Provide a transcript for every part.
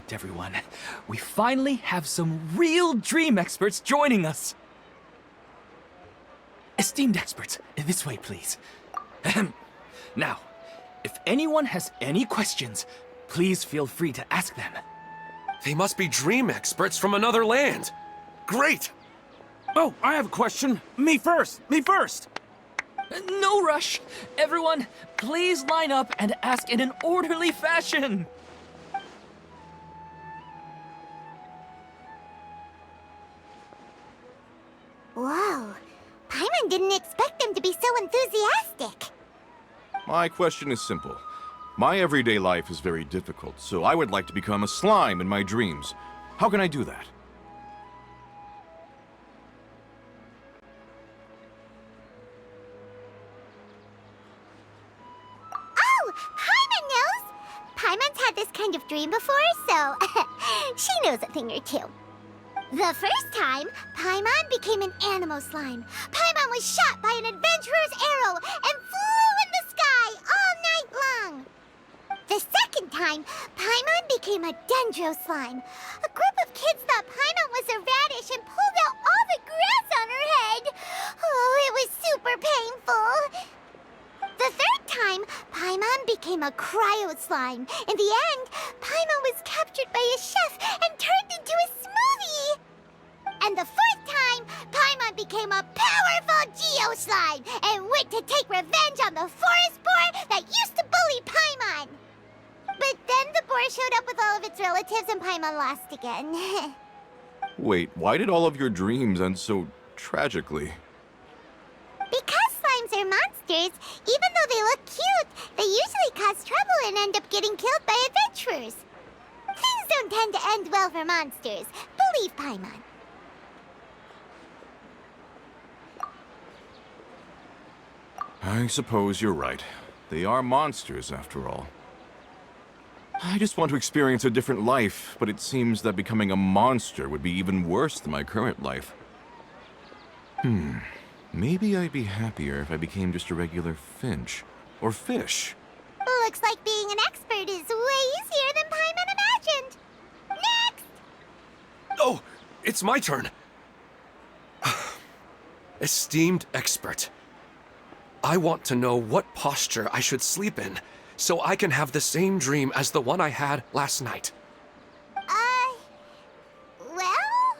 perfect, everyone. We finally have some real dream experts joining us. Esteemed experts, this way, please. Ahem. Now, if anyone has any questions, please feel free to ask them. They must be dream experts from another land. Great! Oh, I have a question. Me first! Me first! No rush. Everyone, please line up and ask in an orderly fashion. Whoa. Paimon didn't expect them to be so enthusiastic. My question is simple. My everyday life is very difficult, so I would like to become a slime in my dreams. How can I do that? Oh, Paimon knows! Paimon's had this kind of dream before, so she knows a thing or two. The first time, Paimon became an animal slime. Paimon was shot by an adventurer's arrow and flew in the sky all night long. The second time, Paimon became a dendro slime. A group of kids thought Paimon was a radish and pulled out all the grass on her head. Oh, it was super painful. The third time, Paimon became a cryo slime. In the end, Paimon was captured by a chef and turned into a smoothie. And the fourth time, Paimon became a powerful geo slime and went to take revenge on the forest boar that used to bully Paimon. But then the boar showed up with all of its relatives and Paimon lost again. Wait, why did all of your dreams end so tragically? Because slimes are monsters, even though they look cute, they usually cause trouble and end up getting killed by adventurers. Things don't tend to end well for monsters. Believe Paimon. I suppose you're right. They are monsters, after all. I just want to experience a different life, but it seems that becoming a monster would be even worse than my current life. Maybe I'd be happier if I became just a regular finch. Or fish. Looks like being an expert is way easier than Paimon imagined. Next! Oh, it's my turn. Esteemed expert, I want to know what posture I should sleep in so I can have the same dream as the one I had last night. Well?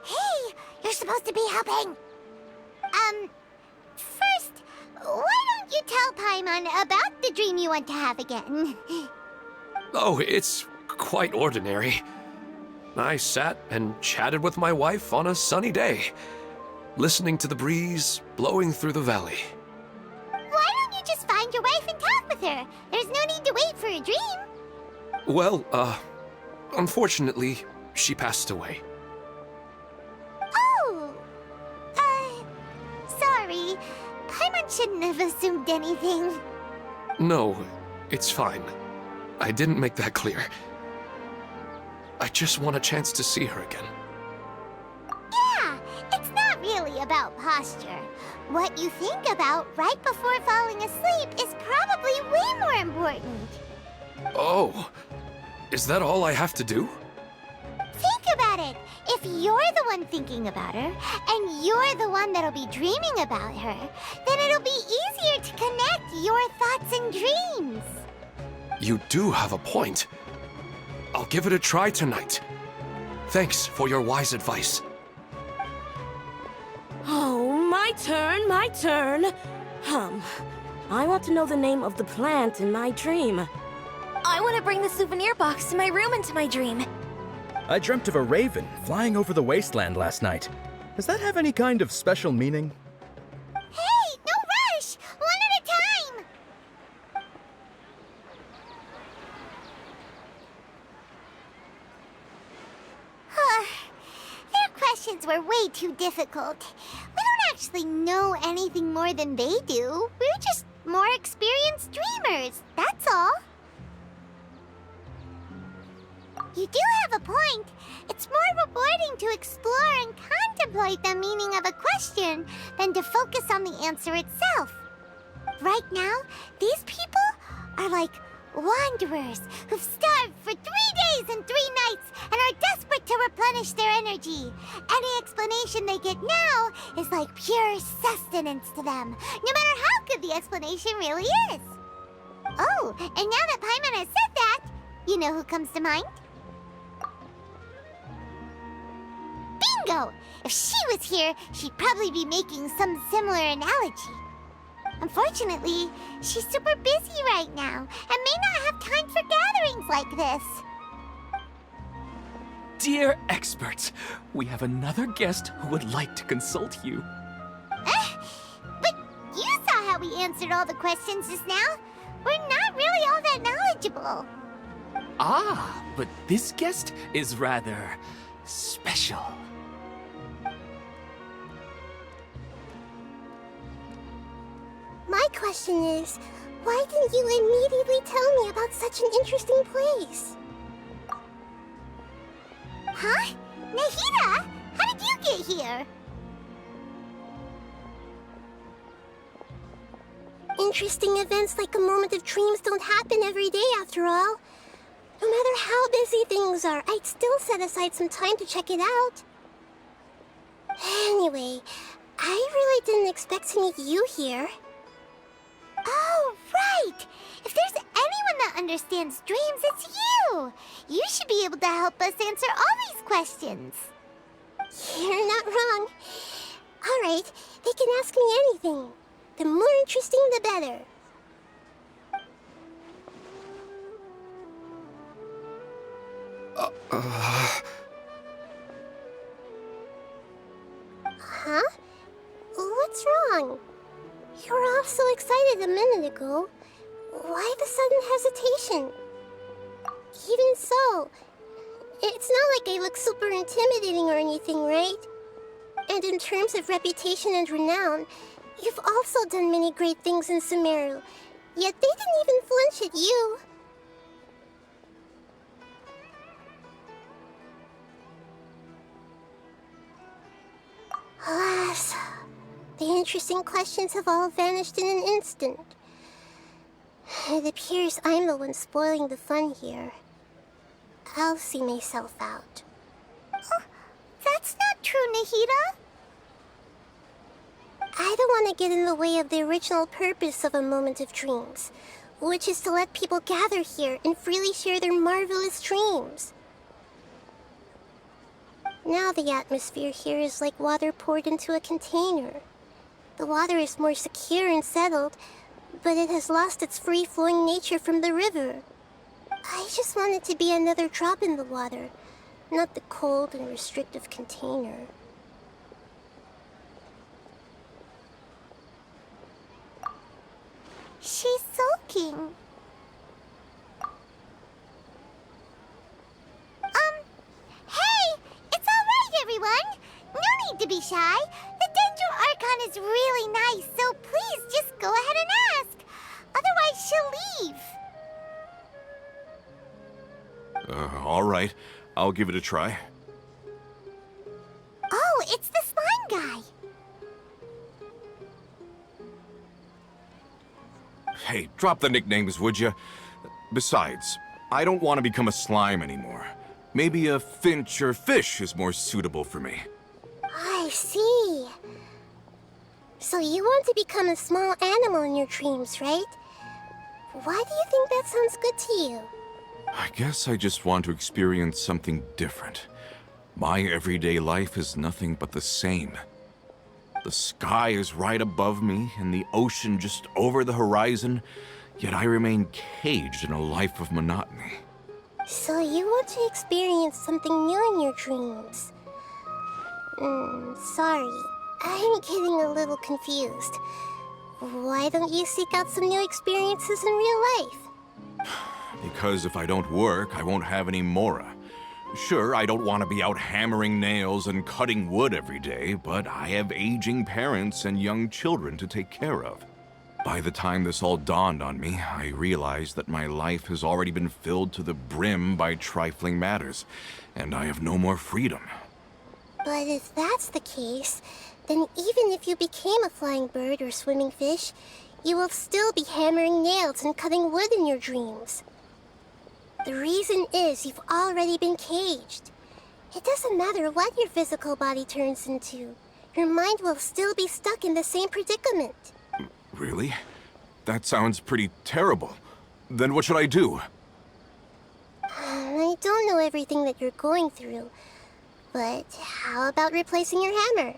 Hey, you're supposed to be helping. First, why don't you tell Paimon about the dream you want to have again? Oh, it's quite ordinary. I sat and chatted with my wife on a sunny day, listening to the breeze blowing through the valley. Why don't you just find your wife and talk with her? There's no need to wait for a dream. Well, unfortunately, she passed away. Oh, sorry. Paimon shouldn't have assumed anything. No, it's fine. I didn't make that clear. I just want a chance to see her again. Yeah, it's not really about posture. What you think about right before falling asleep is probably way more important. Oh, is that all I have to do? Think about it. If you're the one thinking about her, and you're the one that'll be dreaming about her, then it'll be easier to connect your thoughts and dreams. You do have a point. I'll give it a try tonight. Thanks for your wise advice. Oh, my turn, my turn. I want to know the name of the plant in my dream. I want to bring the souvenir box to my room into my dream. I dreamt of a raven flying over the wasteland last night. Does that have any kind of special meaning? Hey, no rush! One at a time! Their questions were way too difficult. We don't actually know anything more than they do. We're just more experienced dreamers, that's all. You do have a point. It's more rewarding to explore and contemplate the meaning of a question than to focus on the answer itself. Right now, these people are like Wanderers who've starved for 3 days and 3 nights and are desperate to replenish their energy. Any explanation they get now is like pure sustenance to them, no matter how good the explanation really is. Oh, and now that Paimon has said that, you know who comes to mind? Bingo! If she was here, she'd probably be making some similar analogy. Unfortunately, she's super busy right now and may not have time for gatherings like this. Dear experts, we have another guest who would like to consult you. But you saw how we answered all the questions just now. We're not really all that knowledgeable. Ah, but this guest is rather special. My question is, why didn't you immediately tell me about such an interesting place? Huh? Nahida? How did you get here? Interesting events like a moment of dreams don't happen every day after all. No matter how busy things are, I'd still set aside some time to check it out. Anyway, I really didn't expect to meet you here. Oh, right! If there's anyone that understands dreams, it's you! You should be able to help us answer all these questions. You're not wrong. All right, they can ask me anything. The more interesting, the better. Huh? What's wrong? You were all so excited a minute ago. Why the sudden hesitation? Even so, it's not like I look super intimidating or anything, right? And in terms of reputation and renown, you've also done many great things in Sumeru, yet they didn't even flinch at you. Alas, the interesting questions have all vanished in an instant. It appears I'm the one spoiling the fun here. I'll see myself out. Oh, that's not true, Nahida. I don't want to get in the way of the original purpose of a moment of dreams, which is to let people gather here and freely share their marvelous dreams. Now the atmosphere here is like water poured into a container. The water is more secure and settled, but it has lost its free-flowing nature from the river. I just want it to be another drop in the water, not the cold and restrictive container. She's sulking. Hey! It's all right, everyone! No need to be shy. The Dendro Archon is really nice, so please just go ahead and ask. Otherwise, she'll leave. All right. I'll give it a try. Oh, it's the slime guy. Hey, drop the nicknames, would you? Besides, I don't want to become a slime anymore. Maybe a finch or fish is more suitable for me. I see. So you want to become a small animal in your dreams, right? Why do you think that sounds good to you? I guess I just want to experience something different. My everyday life is nothing but the same. The sky is right above me and the ocean just over the horizon, yet I remain caged in a life of monotony. So you want to experience something new in your dreams? Sorry. I'm getting a little confused. Why don't you seek out some new experiences in real life? Because if I don't work, I won't have any Mora. Sure, I don't want to be out hammering nails and cutting wood every day, but I have aging parents and young children to take care of. By the time this all dawned on me, I realized that my life has already been filled to the brim by trifling matters, and I have no more freedom. But if that's the case, then even if you became a flying bird or swimming fish, you will still be hammering nails and cutting wood in your dreams. The reason is you've already been caged. It doesn't matter what your physical body turns into. Your mind will still be stuck in the same predicament. Really? That sounds pretty terrible. Then what should I do? I don't know everything that you're going through, but how about replacing your hammer?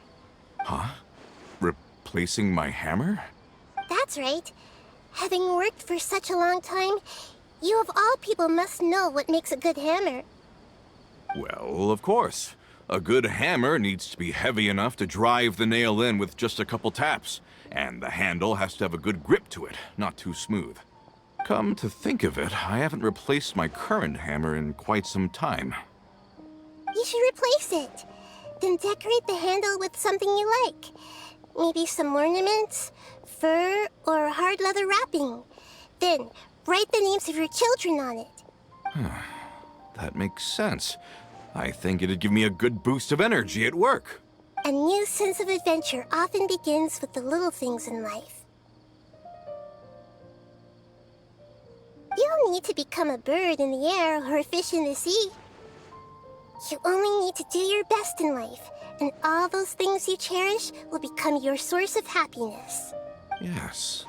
Huh? Replacing my hammer? That's right. Having worked for such a long time, you of all people must know what makes a good hammer. Well, of course. A good hammer needs to be heavy enough to drive the nail in with just a couple taps, and the handle has to have a good grip to it, not too smooth. Come to think of it, I haven't replaced my current hammer in quite some time. You should replace it. Then decorate the handle with something you like. Maybe some ornaments, fur, or hard leather wrapping. Then, write the names of your children on it. That makes sense. I think it'd give me a good boost of energy at work. A new sense of adventure often begins with the little things in life. You don't need to become a bird in the air or a fish in the sea. You only need to do your best in life, and all those things you cherish will become your source of happiness. Yes.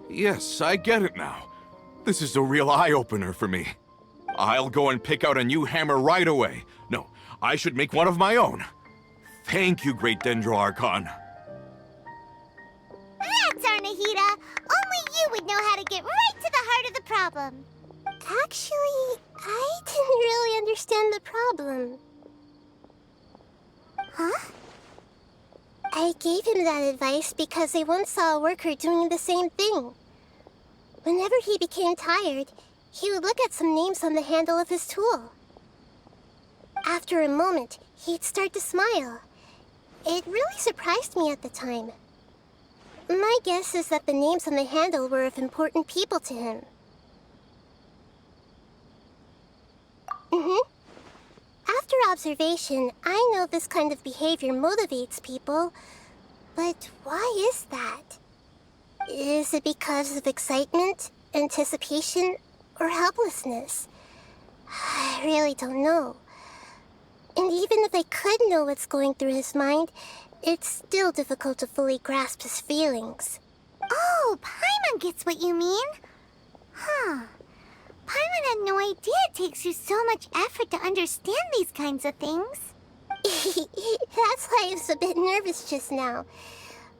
Yes, I get it now. This is a real eye-opener for me. I'll go and pick out a new hammer right away. No, I should make one of my own. Thank you, Great Dendro Archon. That's our Nahida. Only you would know how to get right to the heart of the problem. Actually, I didn't really understand the problem. Huh? I gave him that advice because I once saw a worker doing the same thing. Whenever he became tired, he would look at some names on the handle of his tool. After a moment, he'd start to smile. It really surprised me at the time. My guess is that the names on the handle were of important people to him. After observation, I know this kind of behavior motivates people. But why is that? Is it because of excitement, anticipation, or helplessness? I really don't know. And even if I could know what's going through his mind, it's still difficult to fully grasp his feelings. Oh, Paimon gets what you mean. Huh. Paimon had no idea it takes you so much effort to understand these kinds of things. That's why I was a bit nervous just now.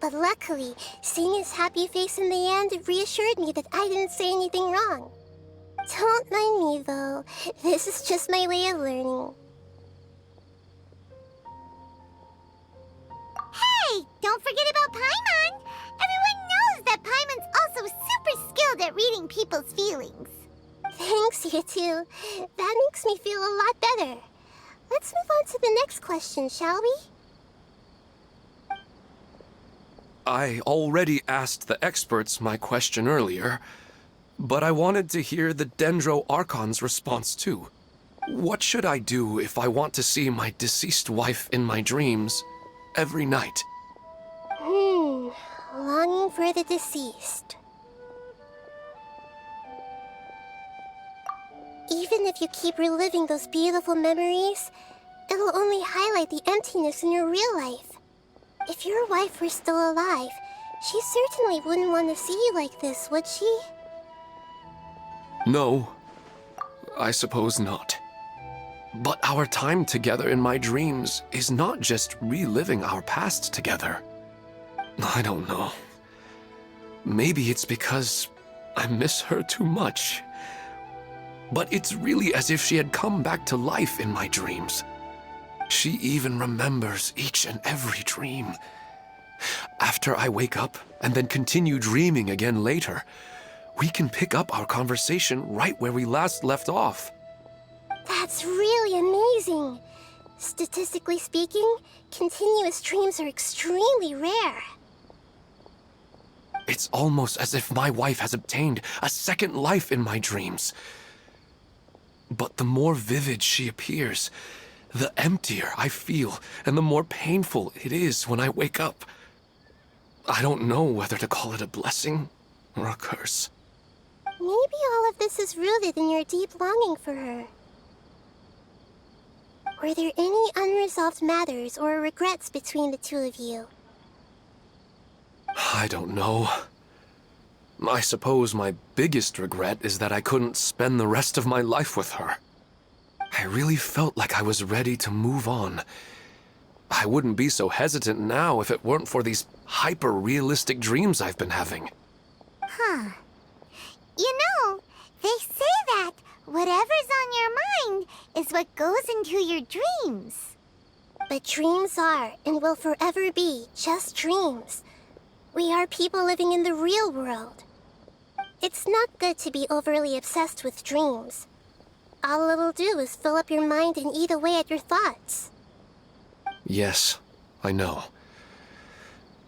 But luckily, seeing his happy face in the end reassured me that I didn't say anything wrong. Don't mind me, though. This is just my way of learning. Hey, don't forget about Paimon. Everyone knows that Paimon's also super skilled at reading people's feelings. Thanks, you two. That makes me feel a lot better. Let's move on to the next question, shall we? I already asked the experts my question earlier, but I wanted to hear the Dendro Archon's response too. What should I do if I want to see my deceased wife in my dreams every night? Longing for the deceased. Even if you keep reliving those beautiful memories, it'll only highlight the emptiness in your real life. If your wife were still alive, she certainly wouldn't want to see you like this, would she? No, I suppose not. But our time together in my dreams is not just reliving our past together. I don't know. Maybe it's because I miss her too much. But it's really as if she had come back to life in my dreams. She even remembers each and every dream. After I wake up and then continue dreaming again later, we can pick up our conversation right where we last left off. That's really amazing. Statistically speaking, continuous dreams are extremely rare. It's almost as if my wife has obtained a second life in my dreams. But the more vivid she appears, the emptier I feel, and the more painful it is when I wake up. I don't know whether to call it a blessing or a curse. Maybe all of this is rooted in your deep longing for her. Were there any unresolved matters or regrets between the two of you? I don't know. I suppose my biggest regret is that I couldn't spend the rest of my life with her. I really felt like I was ready to move on. I wouldn't be so hesitant now if it weren't for these hyper-realistic dreams I've been having. Huh. You know, they say that whatever's on your mind is what goes into your dreams. But dreams are, and will forever be, just dreams. We are people living in the real world. It's not good to be overly obsessed with dreams. All it'll do is fill up your mind and eat away at your thoughts. Yes, I know.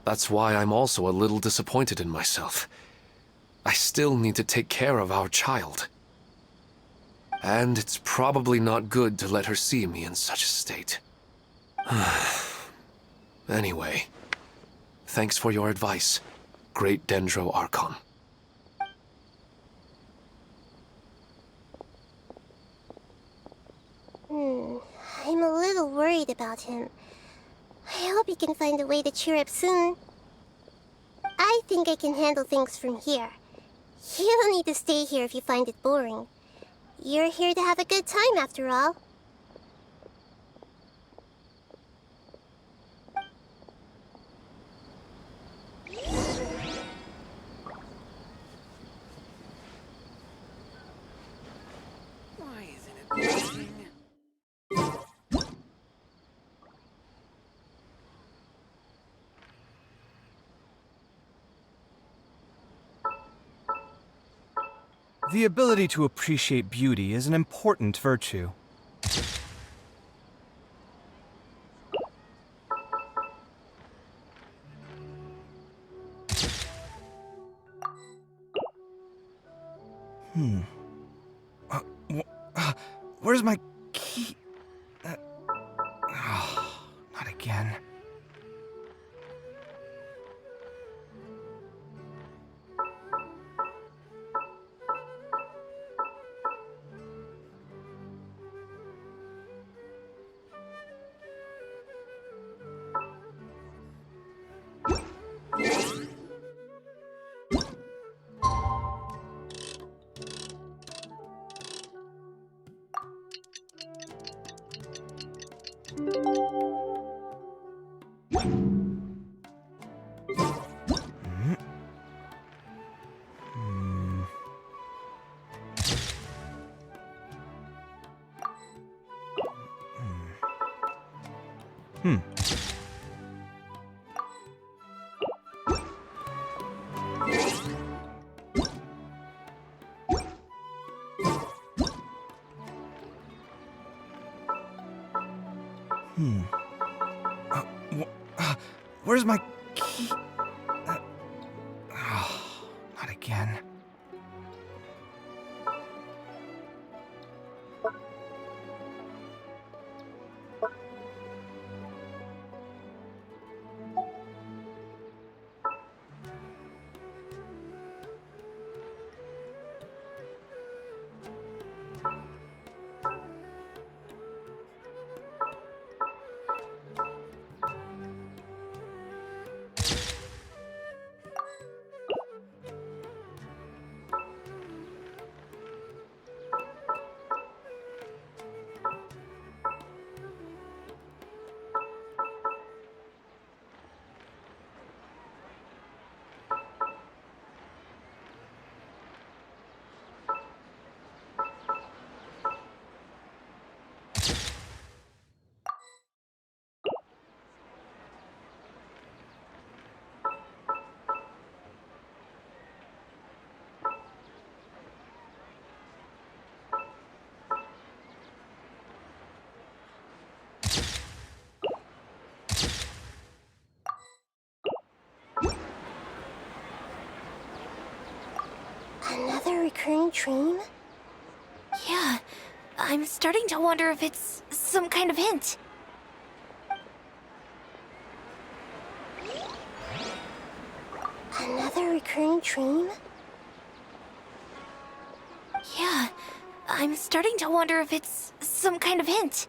That's why I'm also a little disappointed in myself. I still need to take care of our child. And it's probably not good to let her see me in such a state. Anyway, thanks for your advice, Great Dendro Archon. I'm a little worried about him. I hope he can find a way to cheer up soon. I think I can handle things from here. You don't need to stay here if you find it boring. You're here to have a good time, after all. Why isn't it working? The ability to appreciate beauty is an important virtue. Where's my key? Not again. Where's my key? Not again. Another recurring dream? Yeah, I'm starting to wonder if it's some kind of hint. Another recurring dream? Yeah, I'm starting to wonder if it's some kind of hint.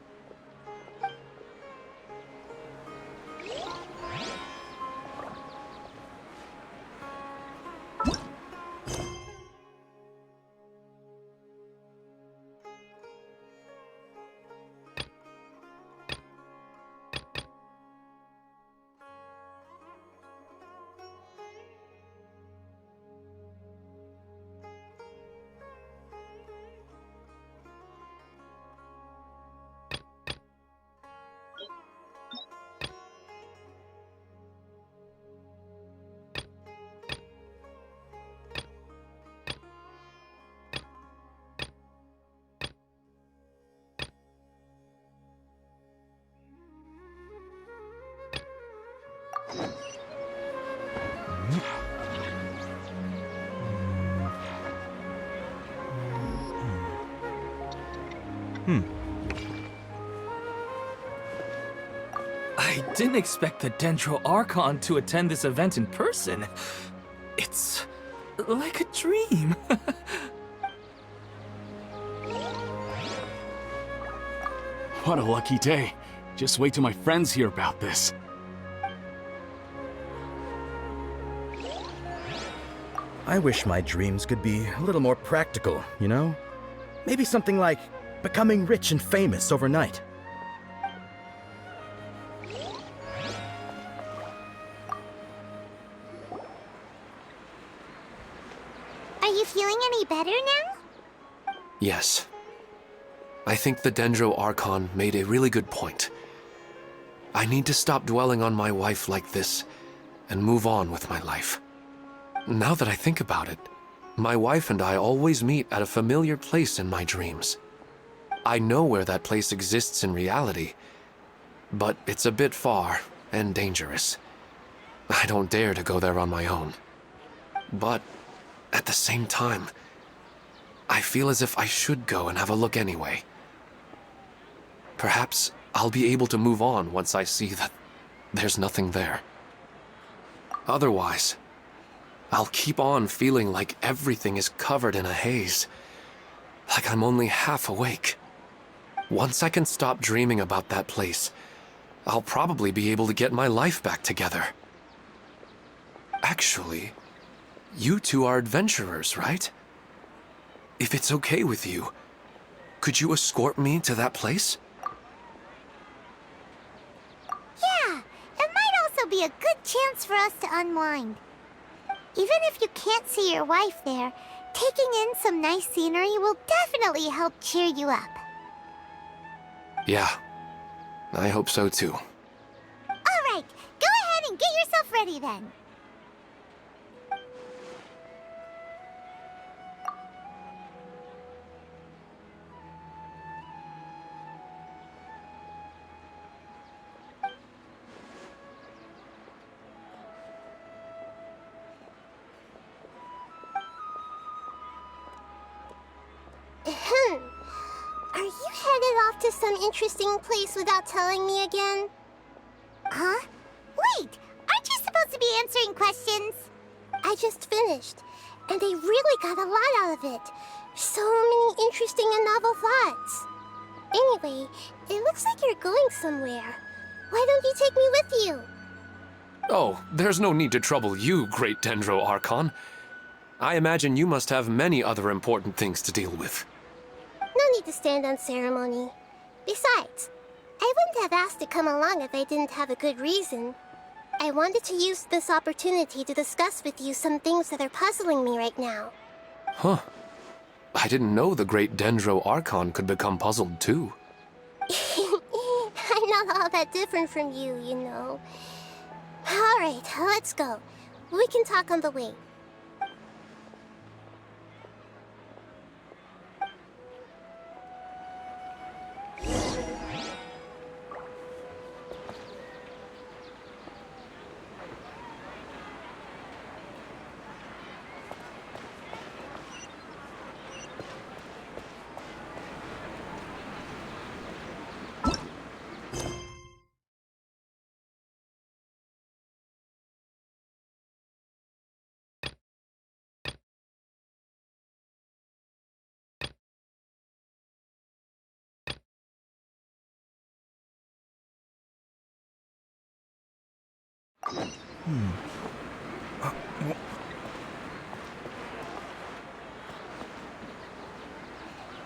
I didn't expect the Dendro Archon to attend this event in person. It's like a dream. What a lucky day. Just wait till my friends hear about this. I wish my dreams could be a little more practical, you know? Maybe something like becoming rich and famous overnight. Are you feeling any better now? Yes. I think the Dendro Archon made a really good point. I need to stop dwelling on my wife like this and move on with my life. Now that I think about it, my wife and I always meet at a familiar place in my dreams. I know where that place exists in reality, but it's a bit far and dangerous. I don't dare to go there on my own. But at the same time, I feel as if I should go and have a look anyway. Perhaps I'll be able to move on once I see that there's nothing there. Otherwise, I'll keep on feeling like everything is covered in a haze, like I'm only half awake. Once I can stop dreaming about that place, I'll probably be able to get my life back together. Actually, you two are adventurers, right? If it's okay with you, could you escort me to that place? Yeah, it might also be a good chance for us to unwind. Even if you can't see your wife there, taking in some nice scenery will definitely help cheer you up. Yeah, I hope so too. All right, go ahead and get yourself ready then. Are you headed off to some interesting place without telling me again? Huh? Wait, aren't you supposed to be answering questions? I just finished, and I really got a lot out of it. So many interesting and novel thoughts. Anyway, it looks like you're going somewhere. Why don't you take me with you? Oh, there's no need to trouble you, great Dendro Archon. I imagine you must have many other important things to deal with. No need to stand on ceremony. Besides, I wouldn't have asked to come along if I didn't have a good reason. I wanted to use this opportunity to discuss with you some things that are puzzling me right now. Huh. I didn't know the great Dendro Archon could become puzzled too. I'm not all that different from you, you know. Alright, let's go. We can talk on the way. Hmm.